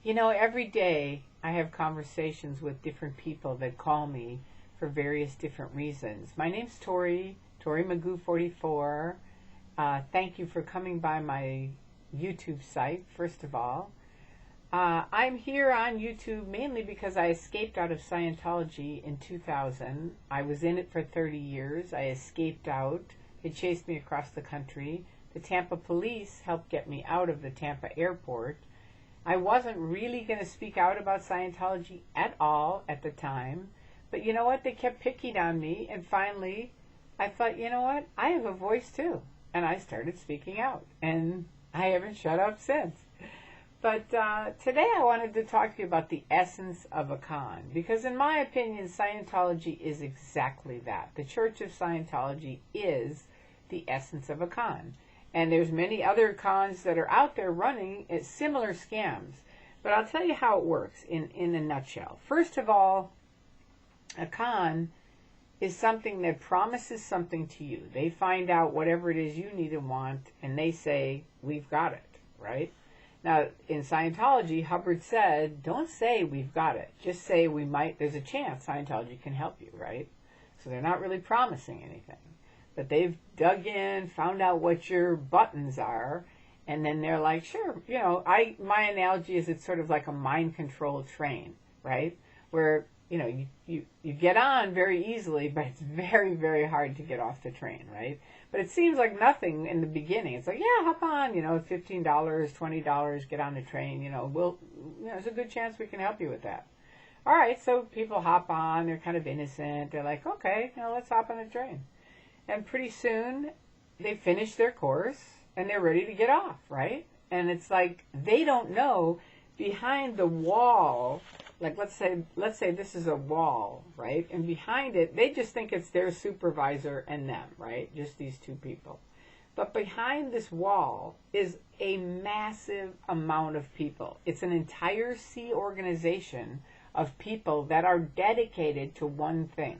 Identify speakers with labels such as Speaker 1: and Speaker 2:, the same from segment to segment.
Speaker 1: You know, every day I have conversations with different people that call me for various different reasons. My name's Tori Magoo 44. Thank you for coming by my YouTube site, first of all. I'm here on YouTube mainly because I escaped out of Scientology in 2000. I was in it for 30 years. I escaped out. It chased me across the country. The Tampa police helped get me out of the Tampa airport. I wasn't really going to speak out about Scientology at all at the time. But you know what? They kept picking on me. And finally, I thought, you know what? I have a voice too. And I started speaking out. And I haven't shut up since. But today I wanted to talk to you about the essence of a con. Because in my opinion, Scientology is exactly that. The Church of Scientology is the essence of a con. And there's many other cons that are out there running similar scams. But I'll tell you how it works in a nutshell. First of all, a con is something that promises something to you. They find out whatever it is you need and want, and they say, we've got it, right? Now, in Scientology, Hubbard said, don't say we've got it. Just say we might, there's a chance Scientology can help you, right? So they're not really promising anything. But they've dug in, found out what your buttons are, and then they're like, sure, you know, my analogy is it's sort of like a mind-controlled train, right? Where, you know, you get on very easily, but it's very, very hard to get off the train, right? But it seems like nothing in the beginning. It's like, yeah, hop on, you know, $15, $20, get on the train, you know, there's a good chance we can help you with that. All right, so people hop on, they're kind of innocent. They're like, okay, you know, let's hop on the train. And pretty soon, they finish their course, and they're ready to get off, right? And it's like, they don't know behind the wall, like let's say this is a wall, right? And behind it, they just think it's their supervisor and them, right? Just these two people. But behind this wall is a massive amount of people. It's an entire sea organization of people that are dedicated to one thing,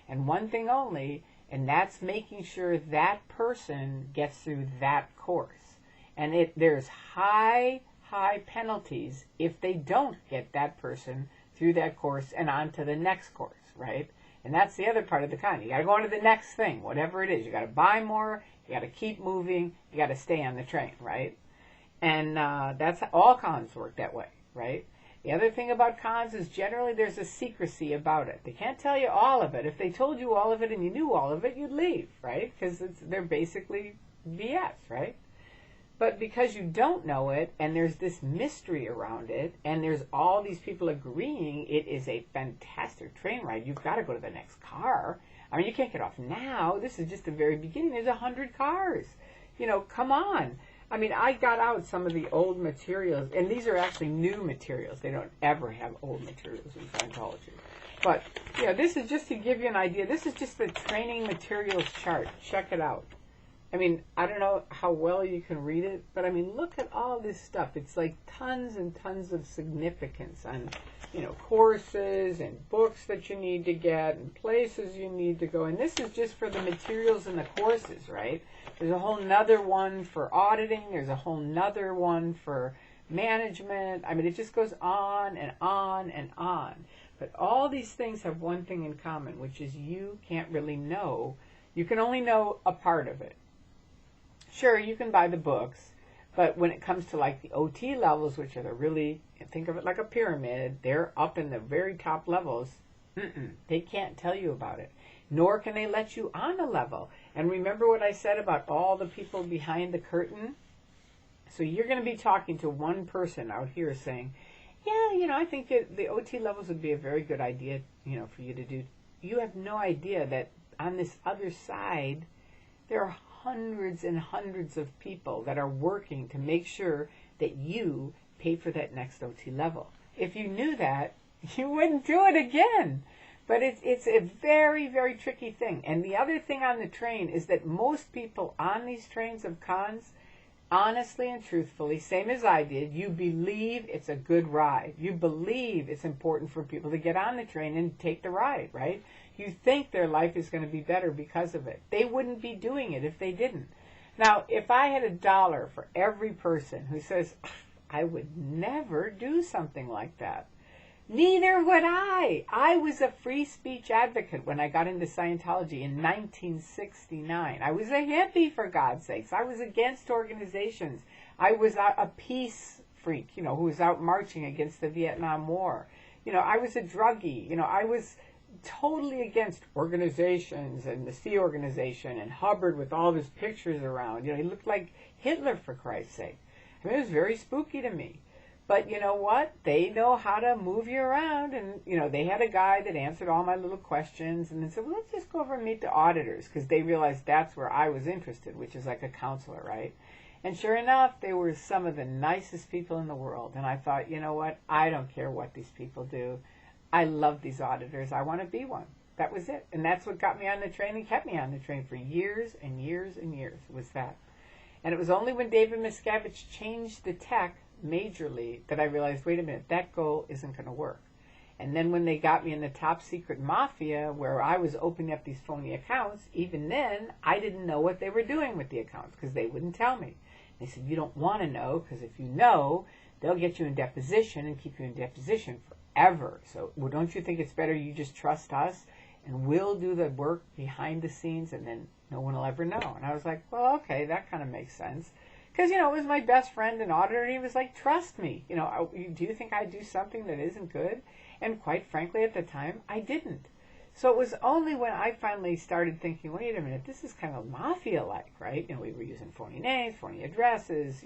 Speaker 1: and one thing only, and that's making sure that person gets through that course. And there's high penalties if they don't get that person through that course and on to the next course, right? And that's the other part of the con. You got to go on to the next thing, whatever it is. You got to buy more. You got to keep moving. You got to stay on the train, right? And that's how all cons work that way, right? The other thing about cons is generally there's a secrecy about it. They can't tell you all of it. If they told you all of it and you knew all of it, you'd leave, right? Because they're basically BS, right? But because you don't know it, and there's this mystery around it, and there's all these people agreeing it is a fantastic train ride, you've got to go to the next car. I mean, you can't get off now. This is just the very beginning. There's 100 cars. You know, come on. I mean, I got out some of the old materials, and these are actually new materials. They don't ever have old materials in Scientology. But, you know, this is just to give you an idea. This is just the training materials chart. Check it out. I mean, I don't know how well you can read it, but I mean, look at all this stuff. It's like tons and tons of significance on, you know, courses and books that you need to get and places you need to go. And this is just for the materials and the courses, right? There's a whole nother one for auditing. There's a whole nother one for management. I mean, it just goes on and on and on. But all these things have one thing in common, which is you can't really know. You can only know a part of it. Sure, you can buy the books, but when it comes to like the OT levels, which are the really, think of it like a pyramid, they're up in the very top levels. They can't tell you about it, nor can they let you on a level. And remember what I said about all the people behind the curtain? So you're going to be talking to one person out here saying, yeah, you know, I think the OT levels would be a very good idea, you know, for you to do. You have no idea that on this other side, there are hundreds and hundreds of people that are working to make sure that you pay for that next OT level. If you knew that, you wouldn't do it again. But it's a very, very tricky thing. And the other thing on the train is that most people on these trains of cons, honestly and truthfully, same as I did, you believe it's a good ride. You believe it's important for people to get on the train and take the ride, right? You think their life is going to be better because of it. They wouldn't be doing it if they didn't. Now, if I had $1 for every person who says, I would never do something like that. Neither would I. I was a free speech advocate when I got into Scientology in 1969. I was a hippie, for God's sakes. I was against organizations. I was a peace freak, who was out marching against the Vietnam War. I was a druggie. I was totally against organizations and the Sea Organization and Hubbard with all his pictures around. He looked like Hitler, for Christ's sake. I mean, it was very spooky to me. But you know what? They know how to move you around. And, they had a guy that answered all my little questions and then said, well, let's just go over and meet the auditors, because they realized that's where I was interested, which is like a counselor, right? And sure enough, they were some of the nicest people in the world. And I thought, you know what? I don't care what these people do. I love these auditors. I want to be one. That was it. And that's what got me on the train and kept me on the train for years and years and years, was that. And it was only when David Miscavige changed the tech majorly that I realized, wait a minute, that goal isn't going to work. And then when they got me in the top secret mafia where I was opening up these phony accounts, even then I didn't know what they were doing with the accounts because they wouldn't tell me. They said, you don't want to know, because if you know, they'll get you in deposition and keep you in deposition forever. So, well, don't you think it's better you just trust us and we'll do the work behind the scenes and then no one will ever know? And I was like, well, okay, that kind of makes sense. Because, it was my best friend and auditor, and he was like, trust me. Do you think I'd do something that isn't good? And quite frankly, at the time, I didn't. So it was only when I finally started thinking, wait a minute, this is kind of mafia-like, right? We were using phony names, phony addresses,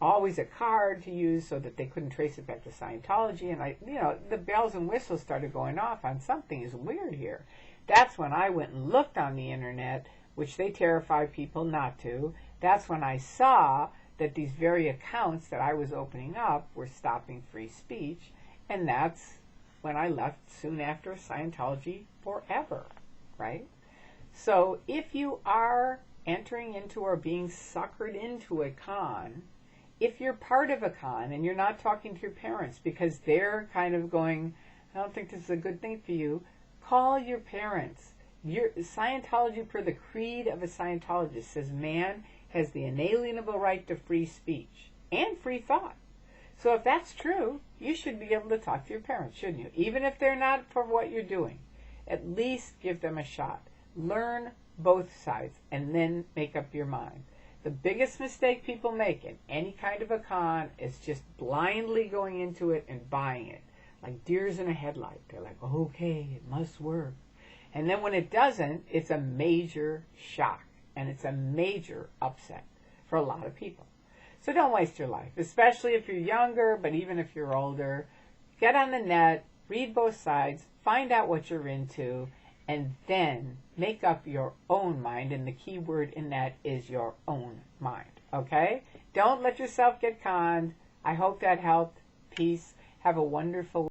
Speaker 1: always a card to use so that they couldn't trace it back to Scientology. And the bells and whistles started going off on something is weird here. That's when I went and looked on the internet, which they terrify people not to. That's when I saw that these very accounts that I was opening up were stopping free speech. And that's when I left soon after Scientology forever, right? So if you are entering into or being suckered into a con, if you're part of a con and you're not talking to your parents because they're kind of going, I don't think this is a good thing for you, call your parents. Scientology, per the creed of a Scientologist, says man has the inalienable right to free speech and free thought. So if that's true, you should be able to talk to your parents, shouldn't you? Even if they're not for what you're doing. At least give them a shot. Learn both sides and then make up your mind. The biggest mistake people make in any kind of a con is just blindly going into it and buying it. Like deers in a headlight. They're like, okay, it must work. And then when it doesn't, it's a major shock. And it's a major upset for a lot of people. So don't waste your life, especially if you're younger, but even if you're older. Get on the net, read both sides, find out what you're into, and then make up your own mind. And the key word in that is your own mind, okay? Don't let yourself get conned. I hope that helped. Peace. Have a wonderful